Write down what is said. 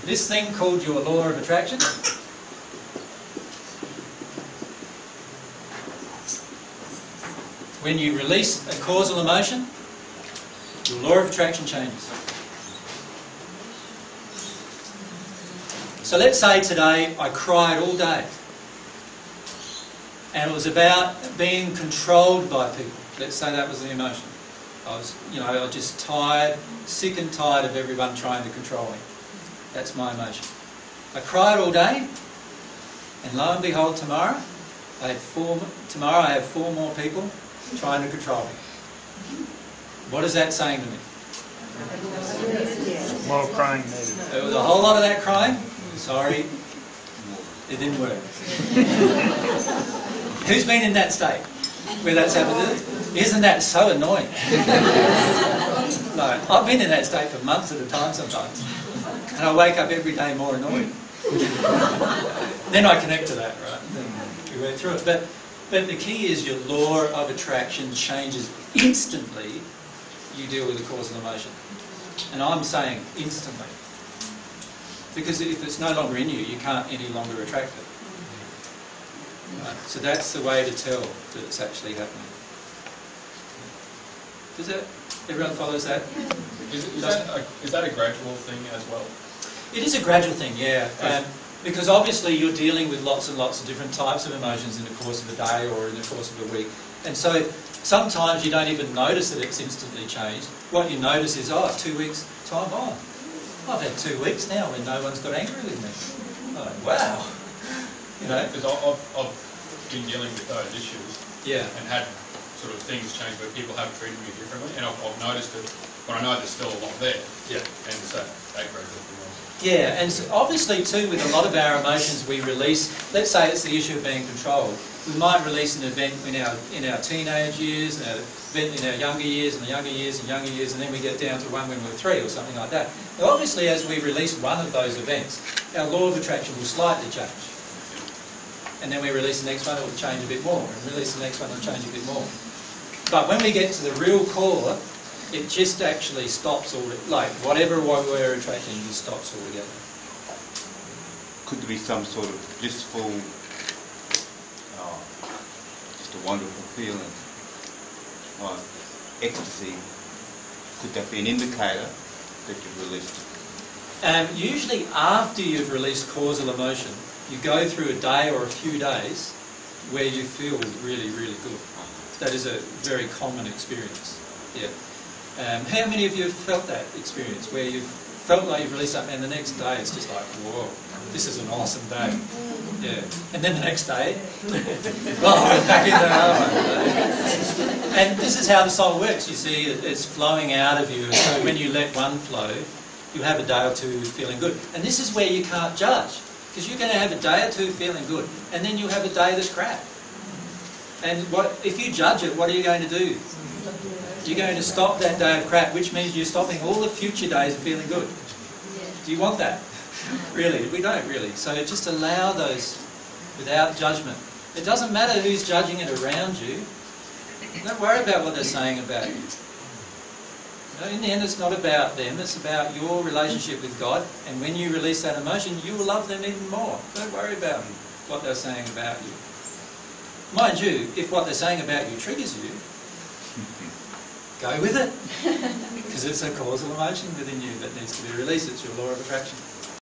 this thing called your law of attraction. When you release a causal emotion, your law of attraction changes. So let's say today I cried all day, and it was about being controlled by people. Let's say that was the emotion. I was just tired, sick and tired of everyone trying to control me. That's my emotion. I cried all day, and lo and behold, tomorrow I have four more people trying to control me. What is that saying to me? More crying needed. There was a whole lot of that crying. Sorry, it didn't work. Who's been in that state where that's happened? Isn't that so annoying? No, I've been in that state for months at a time sometimes, and I wake up every day more annoyed. Then I connect to that, right? Then we work through it. But the key is your law of attraction changes instantly. You deal with the causal emotion, and I'm saying instantly. Because if it's no longer in you, you can't any longer attract it. Right? So that's the way to tell that it's actually happening. Does that, everyone follows that? Is that a gradual thing as well? It is a gradual thing, yeah. Because obviously you're dealing with lots and lots of different types of emotions in the course of a day or in the course of a week. And so sometimes you don't even notice that it's instantly changed. What you notice is, 2 weeks time on. I've had 2 weeks now when no one's got angry with me. Oh, wow. Because I've been dealing with those issues, yeah, and had sort of things change where people have treated me differently, and I've noticed it, but I know there's still a lot there. Yeah. And so that gradual thing. Yeah, and so obviously too, with a lot of our emotions we release. Let's say it's the issue of being controlled. We might release an event in our teenage years, an event in our younger years, and younger years, and then we get down to one when we're 3 or something like that. Now, obviously, as we release one of those events, our law of attraction will slightly change. And then we release the next one, it will change a bit more. And release the next one, it will change a bit more. But when we get to the real core, it just actually stops all, like whatever we're attracting just stops altogether. Could there be some sort of blissful, just a wonderful feeling, like ecstasy? Could that be an indicator that you've released? Usually after you've released causal emotion, you go through a day or a few days where you feel really, really good. That is a very common experience. Yeah. How many of you have felt that experience where you've felt like you've released something and the next day it's just like, whoa, this is an awesome day. Yeah. And then the next day, I'm back in there. And this is how the soul works. You see, it's flowing out of you. So when you let one flow, you have a day or two feeling good. And this is where you can't judge. Because you're going to have a day or two feeling good, and then you'll have a day that's crap. And if you judge it, what are you going to do? You're going to stop that day of crap, which means you're stopping all the future days of feeling good. Do you want that? Really? We don't really. So just allow those without judgment. It doesn't matter who's judging it around you. Don't worry about what they're saying about you. In the end, it's not about them, it's about your relationship with God, and when you release that emotion, you will love them even more. Don't worry about what they're saying about you. Mind you, if what they're saying about you triggers you, go with it, because it's a causal emotion within you that needs to be released. It's your law of attraction.